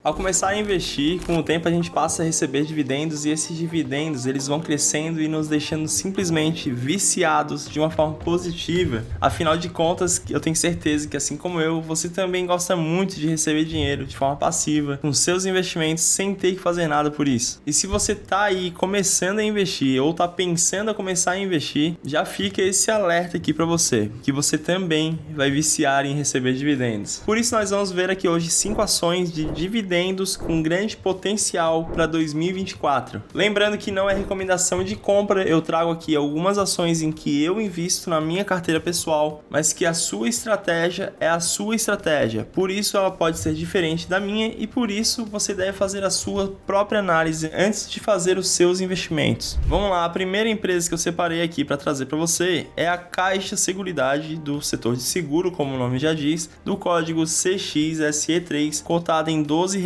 Ao começar a investir, com o tempo a gente passa a receber dividendos e esses dividendos eles vão crescendo e nos deixando simplesmente viciados de uma forma positiva. Afinal de contas, eu tenho certeza que assim como eu, você também gosta muito de receber dinheiro de forma passiva com seus investimentos sem ter que fazer nada por isso. E se você tá aí começando a investir ou tá pensando a começar a investir, já fica esse alerta aqui para você, que você também vai viciar em receber dividendos. Por isso nós vamos ver aqui hoje 5 ações de dividendos com grande potencial para 2024. Lembrando que não é recomendação de compra, eu trago aqui algumas ações em que eu invisto na minha carteira pessoal, mas que a sua estratégia é a sua estratégia. Por isso ela pode ser diferente da minha e por isso você deve fazer a sua própria análise antes de fazer os seus investimentos. Vamos lá, a primeira empresa que eu separei aqui para trazer para você é a Caixa Seguridade do setor de seguro, como o nome já diz, do código CXSE3, cotada em R$12,58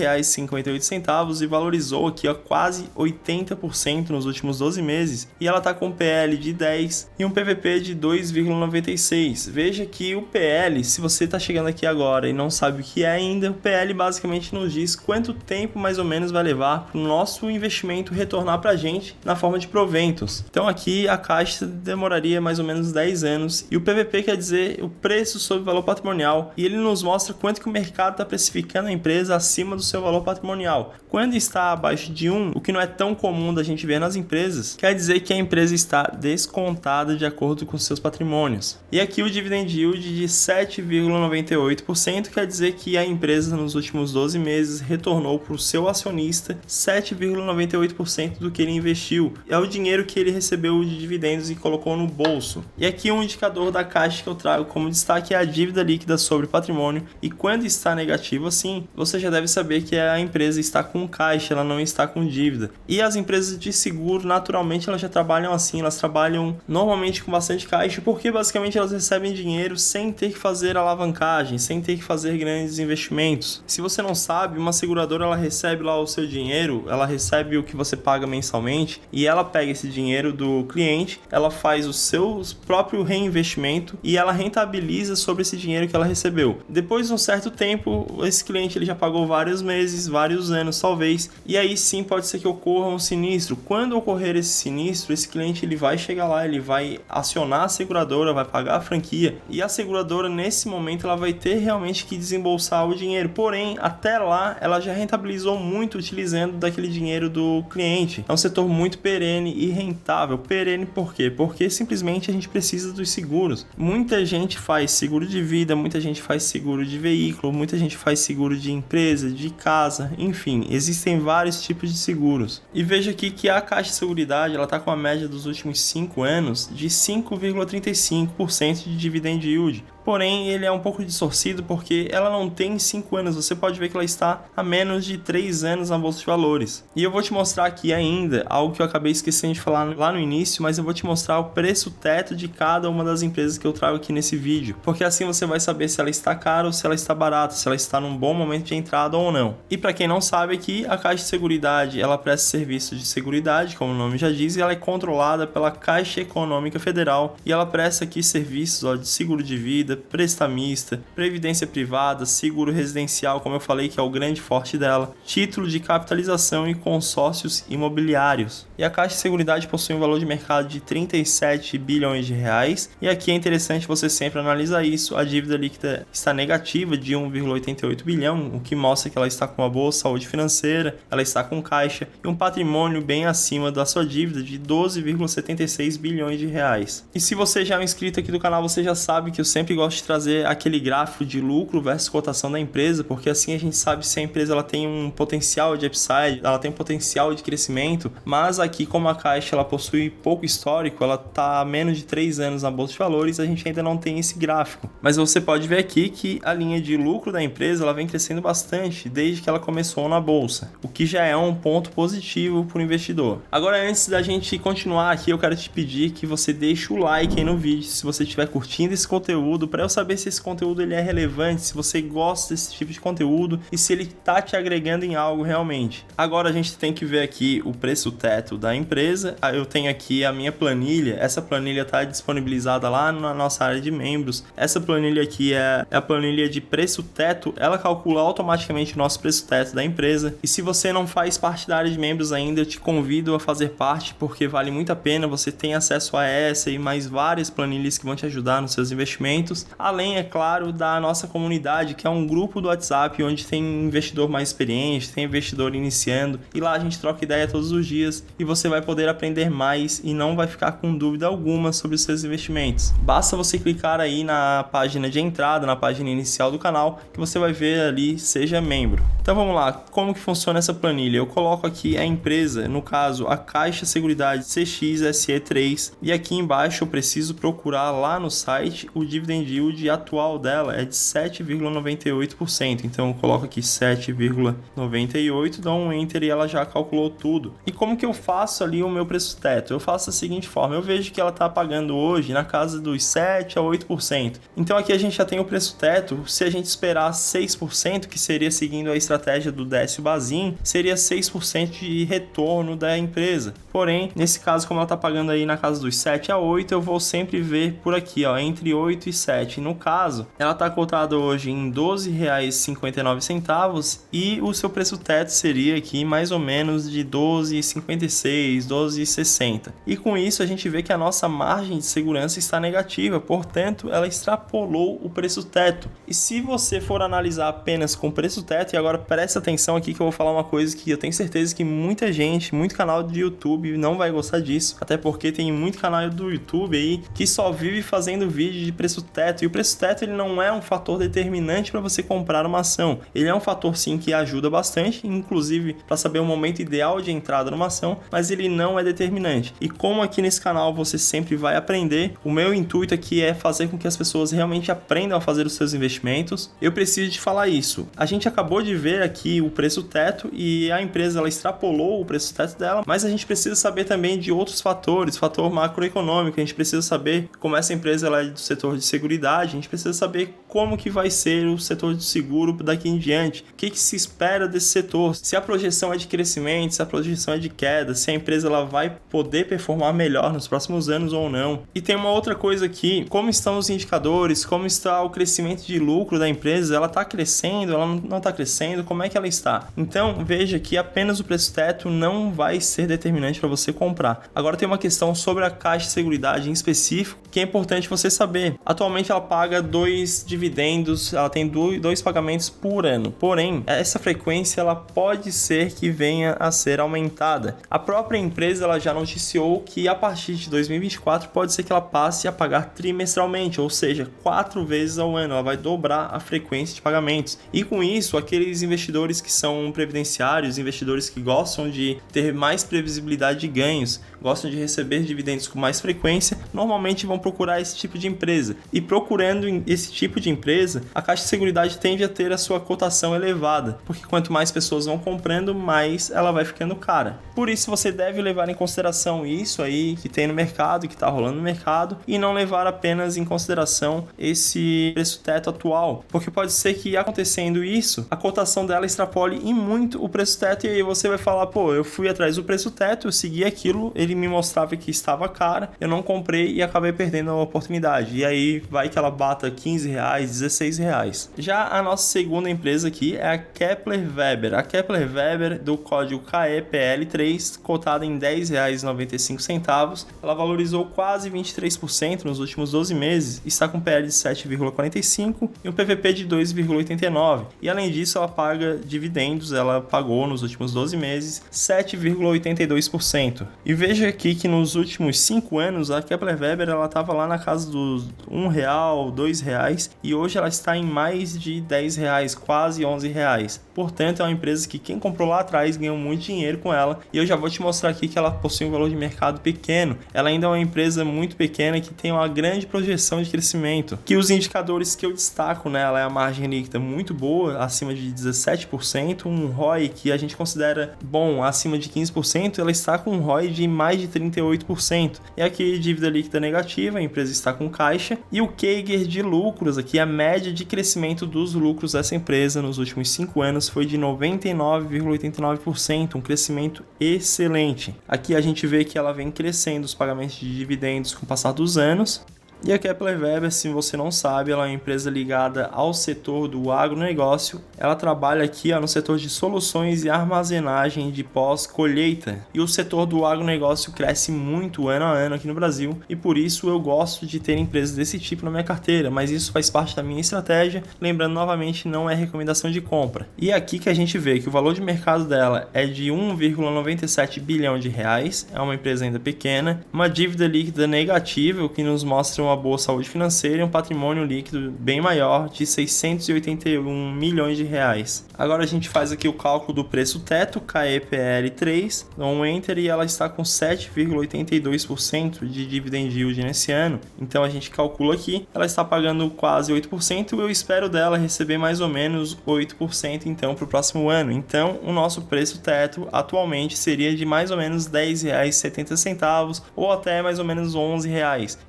e valorizou aqui a quase 80% nos últimos 12 meses e ela está com PL de 10 e um PVP de 2,96. Veja que o PL, se você está chegando aqui agora e não sabe o que é ainda, o PL basicamente nos diz quanto tempo mais ou menos vai levar para o nosso investimento retornar para a gente na forma de proventos. Então aqui a Caixa demoraria mais ou menos 10 anos e o PVP quer dizer o preço sobre valor patrimonial e ele nos mostra quanto que o mercado está precificando a empresa acima do seu valor patrimonial. Quando está abaixo de 1, o que não é tão comum da gente ver nas empresas, quer dizer que a empresa está descontada de acordo com seus patrimônios. E aqui o dividend yield de 7,98% quer dizer que a empresa nos últimos 12 meses retornou para o seu acionista 7,98% do que ele investiu. É o dinheiro que ele recebeu de dividendos e colocou no bolso. E aqui um indicador da Caixa que eu trago como destaque é a dívida líquida sobre patrimônio e quando está negativo assim, você já deve saber que a empresa está com caixa, ela não está com dívida. E as empresas de seguro, naturalmente, elas já trabalham assim, elas trabalham normalmente com bastante caixa, porque basicamente elas recebem dinheiro sem ter que fazer alavancagem, sem ter que fazer grandes investimentos. Se você não sabe, uma seguradora ela recebe lá o seu dinheiro, ela recebe o que você paga mensalmente e ela pega esse dinheiro do cliente, ela faz o seu próprio reinvestimento e ela rentabiliza sobre esse dinheiro que ela recebeu. Depois de um certo tempo, esse cliente ele já pagou vários meses, vários anos talvez, e aí sim pode ser que ocorra um sinistro. Quando ocorrer esse sinistro, esse cliente ele vai chegar lá, ele vai acionar a seguradora, vai pagar a franquia, e a seguradora nesse momento ela vai ter realmente que desembolsar o dinheiro, porém até lá ela já rentabilizou muito utilizando daquele dinheiro do cliente. É um setor muito perene e rentável. Perene por quê? Porque simplesmente a gente precisa dos seguros. Muita gente faz seguro de vida, muita gente faz seguro de veículo, muita gente faz seguro de empresa, de casa, enfim, existem vários tipos de seguros. E veja aqui que a Caixa de Seguridade ela está com a média dos últimos 5 anos de 5,35% de dividend yield. Porém, ele é um pouco distorcido porque ela não tem 5 anos, você pode ver que ela está há menos de 3 anos na Bolsa de Valores. E eu vou te mostrar aqui ainda algo que eu acabei esquecendo de falar lá no início, mas eu vou te mostrar o preço teto de cada uma das empresas que eu trago aqui nesse vídeo, porque assim você vai saber se ela está cara ou se ela está barata, se ela está num bom momento de entrada ou não. E para quem não sabe aqui, a Caixa de Seguridade, ela presta serviço de seguridade, como o nome já diz, e ela é controlada pela Caixa Econômica Federal, e ela presta aqui serviços de seguro de vida, prestamista, previdência privada, seguro residencial, como eu falei que é o grande forte dela, título de capitalização e consórcios imobiliários. E a Caixa de Seguridade possui um valor de mercado de 37 bilhões de reais, e aqui é interessante você sempre analisar isso, a dívida líquida está negativa de 1,88 bilhão, o que mostra que ela está com uma boa saúde financeira, ela está com caixa e um patrimônio bem acima da sua dívida de 12,76 bilhões de reais. E se você já é um inscrito aqui do canal, você já sabe que eu sempre gosto de trazer aquele gráfico de lucro versus cotação da empresa, porque assim a gente sabe se a empresa ela tem um potencial de upside, ela tem um potencial de crescimento, mas aqui como a Caixa ela possui pouco histórico, ela está há menos de 3 anos na Bolsa de Valores, a gente ainda não tem esse gráfico. Mas você pode ver aqui que a linha de lucro da empresa ela vem crescendo bastante desde que ela começou na Bolsa, o que já é um ponto positivo para o investidor. Agora, antes da gente continuar aqui, eu quero te pedir que você deixe o like aí no vídeo, se você estiver curtindo esse conteúdo, para eu saber se esse conteúdo ele é relevante, se você gosta desse tipo de conteúdo e se ele tá te agregando em algo realmente. Agora a gente tem que ver aqui o preço teto da empresa. Eu tenho aqui a minha planilha. Essa planilha está disponibilizada lá na nossa área de membros. Essa planilha aqui é a planilha de preço teto. Ela calcula automaticamente o nosso preço teto da empresa. E se você não faz parte da área de membros ainda, eu te convido a fazer parte, porque vale muito a pena. Você tem acesso a essa e mais várias planilhas que vão te ajudar nos seus investimentos. Além, é claro, da nossa comunidade, que é um grupo do WhatsApp onde tem investidor mais experiente, tem investidor iniciando, e lá a gente troca ideia todos os dias e você vai poder aprender mais e não vai ficar com dúvida alguma sobre os seus investimentos. Basta você clicar aí na página de entrada, na página inicial do canal, que você vai ver ali, seja membro. Então vamos lá, como que funciona essa planilha? Eu coloco aqui a empresa, no caso a Caixa Seguridade CXSE3, e aqui embaixo eu preciso procurar lá no site o dividend yield atual dela é de 7,98%, então eu coloco aqui 7,98, dou um enter e ela já calculou tudo. E como que eu faço ali o meu preço teto? Eu faço da seguinte forma, eu vejo que ela está pagando hoje na casa dos 7 a 8%, então aqui a gente já tem o preço teto. Se a gente esperar 6%, que seria seguindo a estratégia do Décio Bazin, seria 6% de retorno da empresa. Porém, nesse caso, como ela está pagando aí na casa dos 7 a 8, eu vou sempre ver por aqui, ó, entre 8 e 7. No caso, ela está cotada hoje em R$ 12,59 e o seu preço teto seria aqui mais ou menos de R$ 12,56, R$ 12,60. E com isso a gente vê que a nossa margem de segurança está negativa, portanto, ela extrapolou o preço teto. E se você for analisar apenas com o preço teto, e agora presta atenção aqui que eu vou falar uma coisa que eu tenho certeza que muita gente, muito canal de YouTube não vai gostar disso, até porque tem muito canal do YouTube aí que só vive fazendo vídeo de preço teto, e o preço teto ele não é um fator determinante para você comprar uma ação. Ele é um fator sim que ajuda bastante, inclusive para saber o momento ideal de entrada numa ação, mas ele não é determinante. E como aqui nesse canal você sempre vai aprender, o meu intuito aqui é fazer com que as pessoas realmente aprendam a fazer os seus investimentos. Eu preciso te falar isso. A gente acabou de ver aqui o preço teto e a empresa ela extrapolou o preço teto dela, mas a gente precisa saber também de outros fatores, fator macroeconômico. A gente precisa saber como essa empresa ela é do setor de seguridade, a gente precisa saber como que vai ser o setor de seguro daqui em diante, o que se espera desse setor, se a projeção é de crescimento, se a projeção é de queda, se a empresa ela vai poder performar melhor nos próximos anos ou não. E tem uma outra coisa aqui, como estão os indicadores, como está o crescimento de lucro da empresa, ela está crescendo, ela não está crescendo, como é que ela está? Então veja que apenas o preço teto não vai ser determinante para você comprar. Agora tem uma questão sobre a Caixa de Seguridade em específico, que é importante você saber. Atualmente ela paga 2 dividendos, ela tem 2 pagamentos por ano, porém essa frequência ela pode ser que venha a ser aumentada. A própria empresa ela já noticiou que a partir de 2024 pode ser que ela passe a pagar trimestralmente, ou seja, 4 vezes ao ano, ela vai dobrar a frequência de pagamentos. E com isso, aqueles investidores que são previdenciários, investidores que gostam de ter mais previsibilidade de ganhos, gostam de receber dividendos com mais frequência, normalmente vão procurar esse tipo de empresa. E procurando esse tipo de empresa, a Caixa de Seguridade tende a ter a sua cotação elevada, porque quanto mais pessoas vão comprando, mais ela vai ficando cara. Por isso você deve levar em consideração isso aí que tem no mercado, que está rolando no mercado, e não levar apenas em consideração esse preço teto atual, porque pode ser que acontecendo isso, a cotação dela extrapole em muito o preço teto, e aí você vai falar, pô, eu fui atrás do preço teto, eu segui aquilo, ele me mostrava que estava cara, eu não comprei e acabei perdendo a oportunidade, e aí vai que ela bata R$15, R$16. Já a nossa segunda empresa aqui é a Kepler Weber. A Kepler Weber, do código KEPL3, cotada em R$10,95, ela valorizou quase 23% nos últimos 12 meses, está com PL de 7,45 e um PVP de 2,89. E além disso, ela paga dividendos, ela pagou nos últimos 12 meses 7,82%. E veja aqui que nos últimos 5 anos, a Kepler Weber ela estava lá na casa dos R$1, R$2, e hoje ela está em mais de R$10, quase R$11. Portanto, é uma empresa que quem comprou lá atrás ganhou muito dinheiro com ela, e eu já vou te mostrar aqui que ela possui um valor de mercado pequeno. Ela ainda é uma empresa muito pequena que tem uma grande projeção de crescimento, que os indicadores que eu destaco nela é a margem líquida muito boa, acima de 17%, um ROI que a gente considera bom, acima de 15%, ela está com um ROI de mais de 38%. E aqui dívida líquida negativa, a empresa está com caixa, e o CAGR de lucros aqui, a média de crescimento dos lucros dessa empresa nos últimos 5 anos foi de 99,89%, um crescimento excelente. Aqui a gente vê que ela vem crescendo os pagamentos de dividendos com o passar dos anos. E a Kepler Weber, se você não sabe, ela é uma empresa ligada ao setor do agronegócio. Ela trabalha aqui no setor de soluções e armazenagem de pós-colheita. E o setor do agronegócio cresce muito ano a ano aqui no Brasil. E por isso eu gosto de ter empresas desse tipo na minha carteira. Mas isso faz parte da minha estratégia. Lembrando novamente, não é recomendação de compra. E aqui que a gente vê que o valor de mercado dela é de 1,97 bilhão de reais. É uma empresa ainda pequena. Uma dívida líquida negativa, o que nos mostra uma boa saúde financeira e um patrimônio líquido bem maior de 681 milhões de reais. Agora a gente faz aqui o cálculo do preço teto, KEPL 3, dá um enter e ela está com 7,82% de dividend yield nesse ano. Então a gente calcula aqui, ela está pagando quase 8% e eu espero dela receber mais ou menos 8% então para o próximo ano. Então o nosso preço teto atualmente seria de mais ou menos R$ 10,70 ou até mais ou menos R$ 11.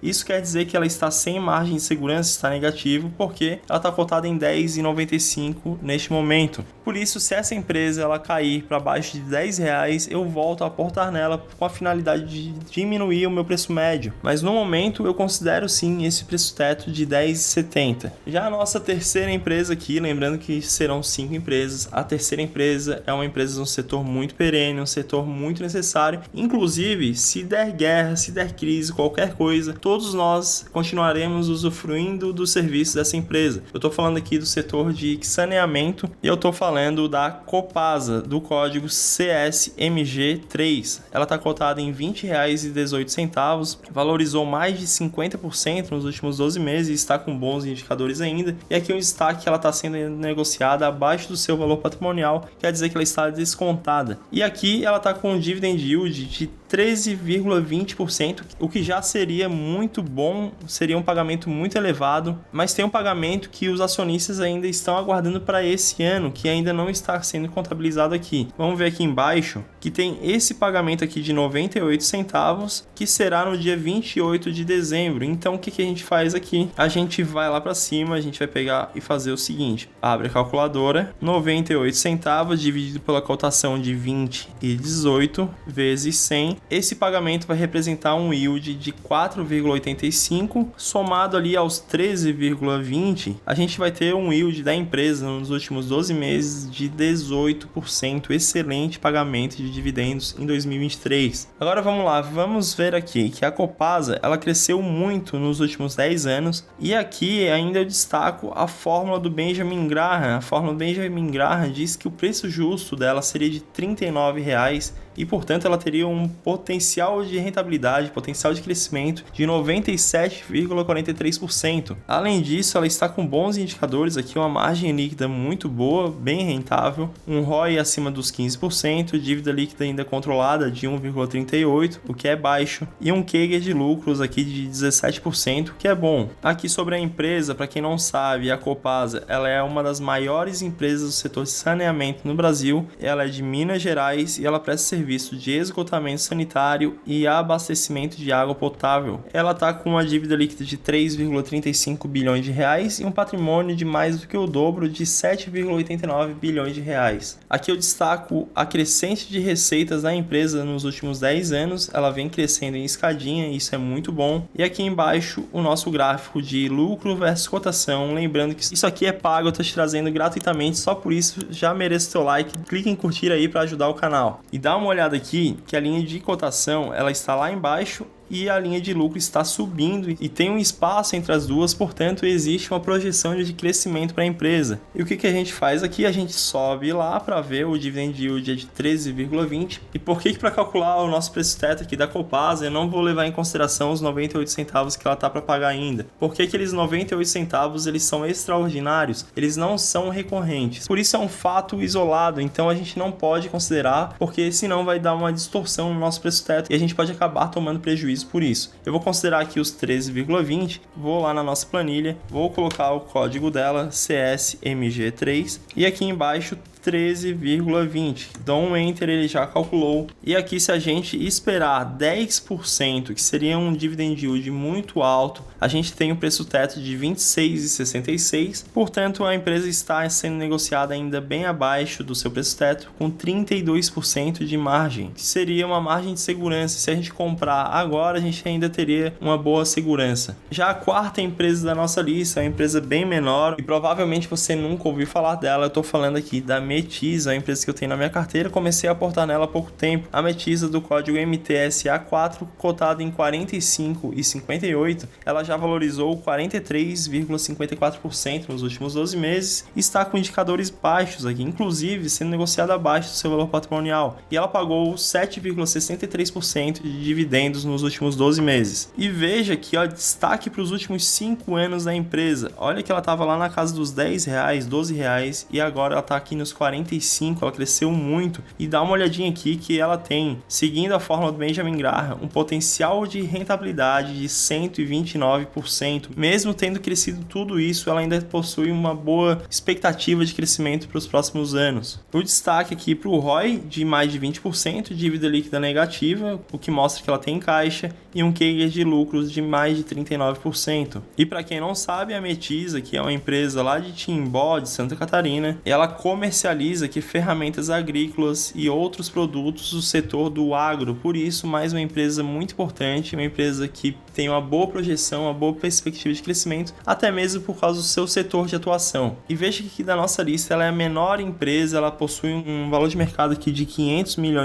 Isso quer dizer que ela está sem margem de segurança, está negativo, porque ela está cotada em R$ 10,95 neste momento. Por isso, se essa empresa ela cair para baixo de R$10, eu volto a aportar nela com a finalidade de diminuir o meu preço médio. Mas no momento eu considero sim esse preço teto de R$ 10,70. Já a nossa terceira empresa aqui, lembrando que serão 5 empresas, a terceira empresa é uma empresa de um setor muito perene, um setor muito necessário. Inclusive, se der guerra, se der crise, qualquer coisa, todos nós continuaremos usufruindo do serviço dessa empresa. Eu estou falando aqui do setor de saneamento e eu estou falando da Copasa, do código CSMG3. Ela está cotada em R$ 20,18, valorizou mais de 50% nos últimos 12 meses e está com bons indicadores ainda. E aqui um destaque, ela está sendo negociada abaixo do seu valor patrimonial, quer dizer que ela está descontada. E aqui ela está com um dividend yield de 13,20%, o que já seria muito bom, seria um pagamento muito elevado, mas tem um pagamento que os acionistas ainda estão aguardando para esse ano, que ainda não está sendo contabilizado aqui. Vamos ver aqui embaixo, que tem esse pagamento aqui de 98 centavos, que será no dia 28 de dezembro. Então o que a gente faz aqui? A gente vai lá para cima, a gente vai pegar e fazer o seguinte, abre a calculadora, 98 centavos dividido pela cotação de 20 e 18 vezes 100, esse pagamento vai representar um yield de 4,85, somado ali aos 13,20, a gente vai ter um yield da empresa nos últimos 12 meses de 18%, excelente pagamento de dividendos em 2023. Agora vamos lá, vamos ver aqui que a Copasa, ela cresceu muito nos últimos 10 anos, e aqui ainda eu destaco a fórmula do Benjamin Graham. A fórmula do Benjamin Graham diz que o preço justo dela seria de R$ 39,00 e, portanto, ela teria um potencial de rentabilidade, potencial de crescimento de 97,43%. Além disso, ela está com bons indicadores aqui, uma margem líquida muito boa, bem rentável, um ROI acima dos 15%, dívida líquida ainda controlada de 1,38%, o que é baixo, e um CAGR de lucros aqui de 17%, que é bom. Aqui sobre a empresa, para quem não sabe, a Copasa, ela é uma das maiores empresas do setor de saneamento no Brasil, ela é de Minas Gerais e ela presta serviço de esgotamento sanitário e abastecimento de água potável. Ela está com uma dívida líquida de 3,35 bilhões de reais e um patrimônio de mais do que o dobro de 7,89 bilhões de reais. Aqui eu destaco a crescente de receitas da empresa nos últimos 10 anos, ela vem crescendo em escadinha, isso é muito bom. E aqui embaixo o nosso gráfico de lucro versus cotação, lembrando que isso aqui é pago, eu estou te trazendo gratuitamente, só por isso já merece seu like, clique em curtir aí para ajudar o canal. E dá uma olhada aqui que a linha de cotação ela está lá embaixo e a linha de lucro está subindo e tem um espaço entre as duas, portanto existe uma projeção de crescimento para a empresa. E o que a gente faz aqui? A gente sobe lá para ver o dividend yield é de 13,20. E por que para calcular o nosso preço teto aqui da Copasa eu não vou levar em consideração os 98 centavos que ela está para pagar ainda? Porque aqueles 98 centavos eles são extraordinários, eles não são recorrentes. Por isso é um fato isolado, então a gente não pode considerar, porque senão vai dar uma distorção no nosso preço teto e a gente pode acabar tomando prejuízo por isso. Eu vou considerar aqui os 13,20, vou lá na nossa planilha, vou colocar o código dela, CSMG3, e aqui embaixo 13,20. Então um Enter ele já calculou. E aqui se a gente esperar 10%, que seria um dividend yield muito alto, a gente tem o preço teto de 26,66. Portanto, a empresa está sendo negociada ainda bem abaixo do seu preço teto, com 32% de margem, que seria uma margem de segurança. Se a gente comprar agora, a gente ainda teria uma boa segurança. Já a quarta empresa da nossa lista é uma empresa bem menor e provavelmente você nunca ouviu falar dela. Eu estou falando aqui da Metisa, a empresa que eu tenho na minha carteira. Comecei a aportar nela há pouco tempo. A Metisa do código MTSA4, cotada em 45,58, ela já valorizou 43,54% nos últimos 12 meses e está com indicadores baixos aqui, inclusive sendo negociada abaixo do seu valor patrimonial. E ela pagou 7,63% de dividendos nos últimos 12 meses. E veja que destaque para os últimos 5 anos da empresa. Olha que ela estava lá na casa dos R$10, R$12 e agora ela está aqui nos 45, ela cresceu muito. E dá uma olhadinha aqui que ela tem, seguindo a fórmula do Benjamin Graham, um potencial de rentabilidade de 129%. Mesmo tendo crescido tudo isso, ela ainda possui uma boa expectativa de crescimento para os próximos anos. O destaque aqui para o ROI de mais de 20%, dívida líquida negativa, o que mostra que ela tem caixa, e um CAGR de lucros de mais de 39%. E para quem não sabe, a Metisa, que é uma empresa lá de Timbó, de Santa Catarina, ela comercializa aqui ferramentas agrícolas e outros produtos do setor do agro. Por isso, mais uma empresa muito importante, uma empresa que tem uma boa projeção, uma boa perspectiva de crescimento, até mesmo por causa do seu setor de atuação. E veja que aqui da nossa lista ela é a menor empresa, ela possui um valor de mercado aqui de R$500 milhões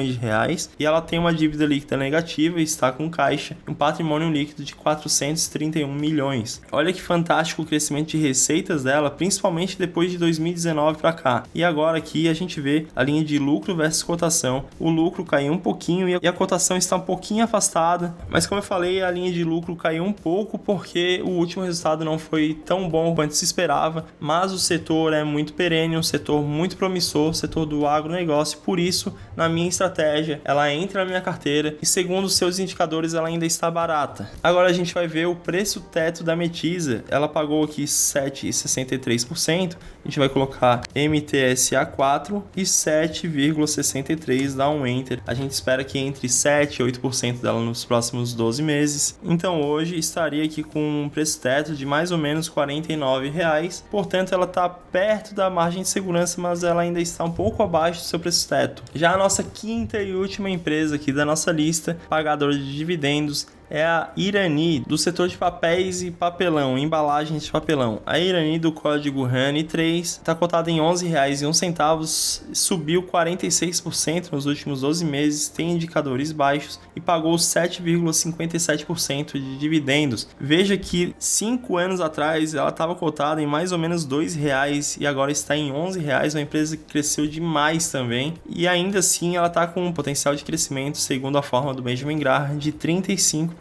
e ela tem uma dívida líquida negativa e está com caixa, um patrimônio líquido de 431 milhões. Olha que fantástico o crescimento de receitas dela, principalmente depois de 2019 para cá. E agora aqui a gente vê a linha de lucro versus cotação. O lucro caiu um pouquinho e a cotação está um pouquinho afastada, mas como eu falei, a linha de lucro caiu um pouco porque o último resultado não foi tão bom quanto se esperava, mas o setor é muito perene, um setor muito promissor, o setor do agronegócio. Por isso, na minha estratégia, ela entra na minha carteira e segundo os seus indicadores, ela ainda está barata. Agora a gente vai ver o preço teto da Metisa. Ela pagou aqui 7,63%, a gente vai colocar MTSA4 e 7,63%, dá um Enter. A gente espera que entre 7 e 8% dela nos próximos 12 meses. Então hoje estaria aqui com um preço teto de mais ou menos R$49, portanto ela está perto da margem de segurança, mas ela ainda está um pouco abaixo do seu preço teto. Já a nossa quinta e última empresa aqui da nossa lista, pagadora de dividendos, é a Irani, do setor de papéis e papelão, embalagens de papelão. A Irani do código RANI3 está cotada em R$11,01, subiu 46% nos últimos 12 meses, tem indicadores baixos e pagou 7,57% de dividendos. Veja que 5 anos atrás ela estava cotada em mais ou menos R$2 e agora está em R$11, uma empresa que cresceu demais também. E ainda assim ela está com um potencial de crescimento, segundo a fórmula do Benjamin Graham, de 35%.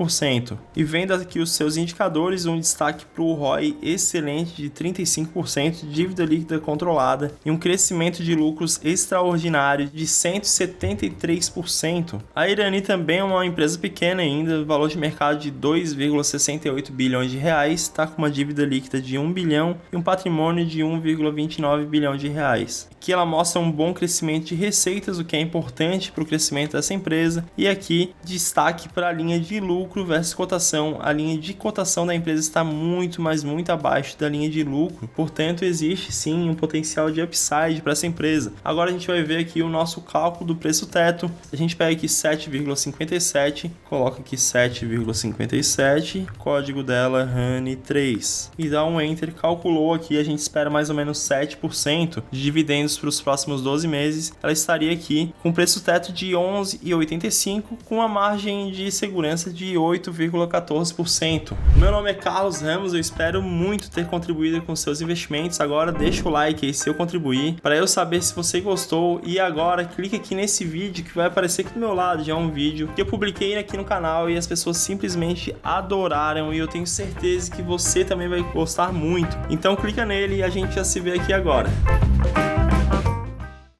E vendo aqui os seus indicadores, um destaque para o ROI excelente de 35%, de dívida líquida controlada e um crescimento de lucros extraordinário de 173%. A Irani também é uma empresa pequena ainda, valor de mercado de 2,68 bilhões de reais, está com uma dívida líquida de 1 bilhão e um patrimônio de 1,29 bilhão de reais. Aqui ela mostra um bom crescimento de receitas, o que é importante para o crescimento dessa empresa. E aqui destaque para a linha de lucro versus cotação. A linha de cotação da empresa está muito, mas muito abaixo da linha de lucro, portanto existe sim um potencial de upside para essa empresa. Agora a gente vai ver aqui o nosso cálculo do preço teto. A gente pega aqui 7,57, coloca aqui 7,57, código dela RANI3 e dá um Enter. Calculou aqui, a gente espera mais ou menos 7% de dividendos para os próximos 12 meses. Ela estaria aqui com preço teto de 11,85, com uma margem de segurança de 8,14%. Meu nome é Carlos Ramos, eu espero muito ter contribuído com seus investimentos. Agora deixa o like aí se eu contribuir, para eu saber se você gostou. E agora clique aqui nesse vídeo que vai aparecer aqui do meu lado, já é um vídeo que eu publiquei aqui no canal e as pessoas simplesmente adoraram e eu tenho certeza que você também vai gostar muito. Então clica nele e a gente já se vê aqui agora.